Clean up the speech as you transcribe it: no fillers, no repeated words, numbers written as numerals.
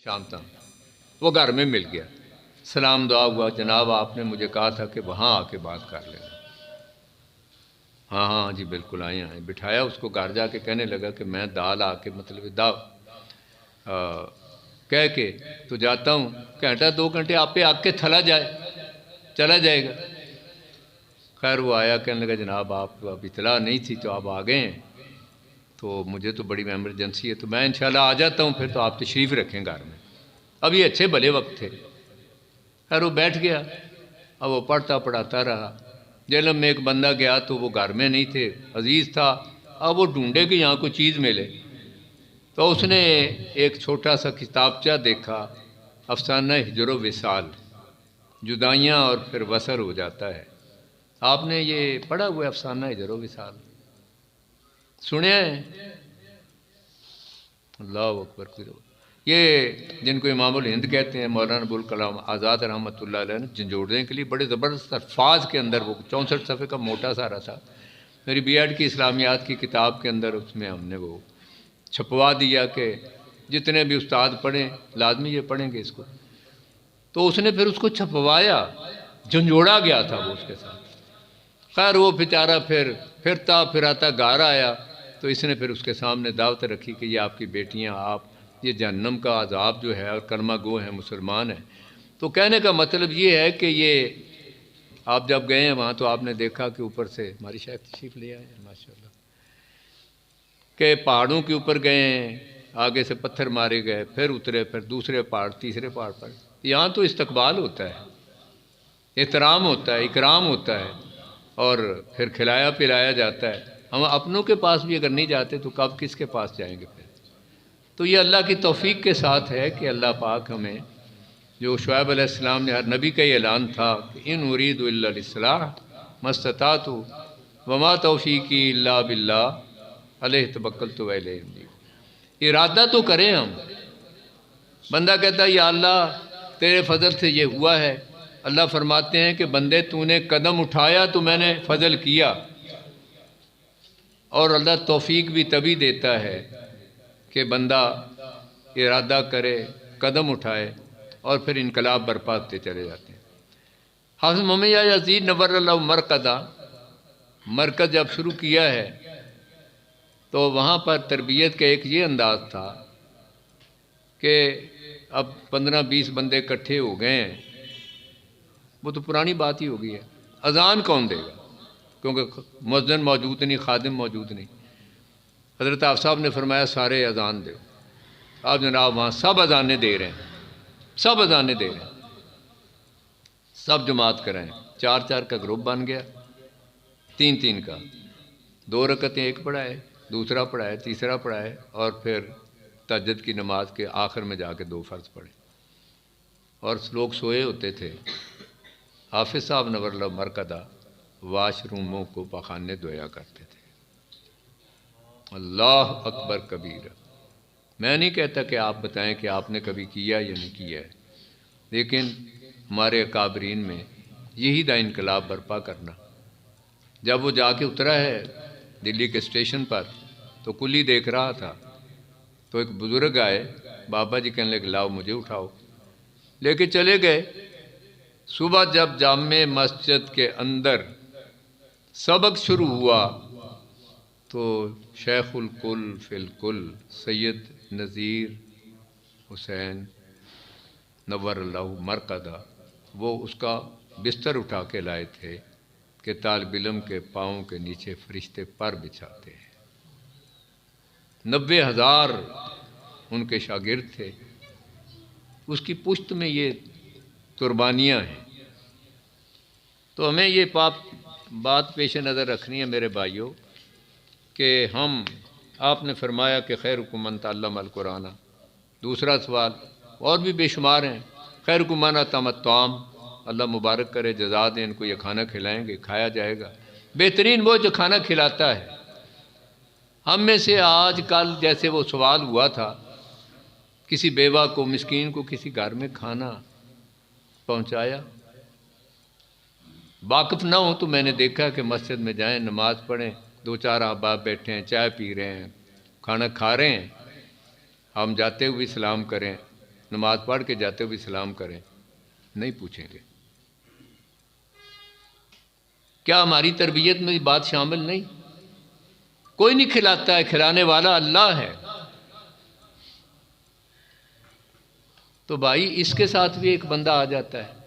شام تک وہ گھر میں مل گیا، سلام دعا ہوا، جناب آپ نے مجھے کہا تھا کہ وہاں آ کے بات کر لینا۔ ہاں ہاں جی بالکل آئے بٹھایا اس کو، گھر جا کے کہنے لگا کہ میں دال آ کے مطلب کہہ کے تو جاتا ہوں، گھنٹہ 2 گھنٹے آپ پہ آ کے چلا جائے گا۔ خیر وہ آیا، کہنے لگا جناب آپ اب اطلاع نہیں تھی تو آپ آ گئے ہیں، تو مجھے تو بڑی ایمرجنسی ہے، تو میں انشاءاللہ آ جاتا ہوں، پھر تو آپ تشریف رکھیں گھر میں۔ اب یہ اچھے بھلے وقت تھے۔ خیر وہ بیٹھ گیا، اب وہ پڑھاتا رہا۔ جیلم میں ایک بندہ گیا تو وہ گھر میں نہیں تھے، عزیز تھا، اب وہ ڈھونڈے کہ یہاں کوئی چیز ملے، تو اس نے ایک چھوٹا سا کتابچہ دیکھا، افسانہ ہجر و وصال، جدائیاں اور پھر وصل ہو جاتا ہے۔ آپ نے یہ پڑھا ہوا افسانہ ہجر و وصال؟ سنے ہیں؟ اللہ اکبر۔ یہ جن کو امام الہند کہتے ہیں، مولانا ابوالکلام آزاد رحمۃ اللہ علیہ نے جھنجھوڑنے کے لیے بڑے زبردست الفاظ کے اندر، وہ 64 صفحے کا موٹا سارا تھا، میری بی ایڈ کی اسلامیات کی کتاب کے اندر اس میں ہم نے وہ چھپوا دیا کہ جتنے بھی استاد پڑھیں لازمی یہ پڑھیں گے اس کو۔ تو اس نے پھر اس کو چھپوایا، جھنجھوڑا گیا تھا وہ اس کے ساتھ۔ خیر وہ بیچارہ پھر پھرتا پھراتا گھر آیا، تو اس نے پھر اس کے سامنے دعوت رکھی کہ یہ آپ کی بیٹیاں، آپ یہ جہنم کا عذاب جو ہے، اور کلمہ گو ہیں، مسلمان ہیں۔ تو کہنے کا مطلب یہ ہے کہ یہ آپ جب گئے ہیں وہاں تو آپ نے دیکھا کہ اوپر سے ہماری شاید تشریف لے آئے ہیں ماشاءاللہ، کہ پہاڑوں کے اوپر گئے ہیں، آگے سے پتھر مارے گئے، پھر اترے، پھر دوسرے پہاڑ، تیسرے پہاڑ پر۔ یہاں تو استقبال ہوتا ہے، احترام ہوتا ہے، اکرام ہوتا ہے، اور پھر کھلایا پلایا جاتا ہے۔ ہم اپنوں کے پاس بھی اگر نہیں جاتے تو کب کس کے پاس جائیں گے پھر؟ تو یہ اللہ کی توفیق کے ساتھ ہے کہ اللہ پاک ہمیں، جو شعیب علیہ السلام نے، ہر نبی کا یہ اعلان تھا کہ ان اريد الا الاصلاح ما استطعت وما توفیقی الا باللہ علیہ توکلت والیہ انیب۔ ارادہ تو کریں ہم۔ بندہ کہتا ہے یا اللہ تیرے فضل سے یہ ہوا ہے، اللہ فرماتے ہیں کہ بندے تو نے قدم اٹھایا تو میں نے فضل کیا، اور اللہ توفیق بھی تبھی دیتا ہے کہ بندہ ارادہ کرے، قدم اٹھائے، اور پھر انقلاب برپا ہوتے چلے جاتے ہیں۔ حافظ محمد یزید نور اللہ مرکزہ، مرکز جب شروع کیا ہے تو وہاں پر تربیت کا ایک یہ انداز تھا کہ اب 15-20 بندے اکٹھے ہو گئے ہیں، وہ تو پرانی بات ہی ہو گئی ہے، اذان کون دے گا؟ کیونکہ مؤذن موجود نہیں، خادم موجود نہیں۔ حضرت آپ صاحب نے فرمایا سارے اذان دے۔ آپ جناب وہاں سب اذانیں دے رہے ہیں، سب اذانیں دے رہے ہیں، سب جماعت کرائیں، 4-4 کا گروپ بن گیا، 3-3 کا، 2 رکعتیں ایک پڑھائے، دوسرا پڑھائے، تیسرا پڑھائے، اور پھر تہجد کی نماز کے آخر میں جا کے 2 فرض پڑھے، اور لوگ سوئے ہوتے تھے۔ حافظ صاحب نور اللہ مرکزہ واش روموں کو پخانے دھویا کرتے تھے۔ اللہ اکبر کبیر۔ میں نہیں کہتا کہ آپ بتائیں کہ آپ نے کبھی کیا یا نہیں کیا ہے، لیکن ہمارے اکابرین میں یہی تھا انقلاب برپا کرنا۔ جب وہ جا کے اترا ہے دلی کے اسٹیشن پر تو کلی دیکھ رہا تھا، تو ایک بزرگ آئے، بابا جی کہنے لگے لاؤ مجھے اٹھاؤ، لے کے چلے گئے۔ صبح جب جامع مسجد کے اندر سبق شروع ہوا تو شیخ الکل فی الکل سید نذیر حسین نور اللہ مرکزہ، وہ اس کا بستر اٹھا کے لائے تھے کہ طالب علم کے پاؤں کے نیچے فرشتے پر بچھاتے ہیں۔ 90,000 ان کے شاگرد تھے، اس کی پشت میں یہ قربانیاں ہیں۔ تو ہمیں یہ بات پیش نظر رکھنی ہے میرے بھائیوں کہ آپ نے فرمایا کہ خیرکم من تعلم القرآن۔ دوسرا سوال اور بھی بے شمار ہیں، خیرکم من اطعم الطعام، اللہ مبارک کرے، جزا دیں، ان کو یہ کھانا کھلائیں گے، کھایا جائے گا۔ بہترین وہ جو کھانا کھلاتا ہے۔ ہم میں سے آج کل جیسے وہ سوال ہوا تھا، کسی بیوہ کو، مسکین کو کسی گھر میں کھانا پہنچایا، واقف نہ ہوں تو میں نے دیکھا کہ مسجد میں جائیں، نماز پڑھیں، 2-4 احباب بیٹھے ہیں، چائے پی رہے ہیں، کھانا کھا رہے ہیں، ہم جاتے ہوئے سلام کریں، نماز پڑھ کے جاتے ہوئے سلام کریں، نہیں پوچھیں گے۔ کیا ہماری تربیت میں بات شامل نہیں؟ کوئی نہیں کھلاتا ہے، کھلانے والا اللہ ہے۔ تو بھائی اس کے ساتھ بھی ایک بندہ آ جاتا ہے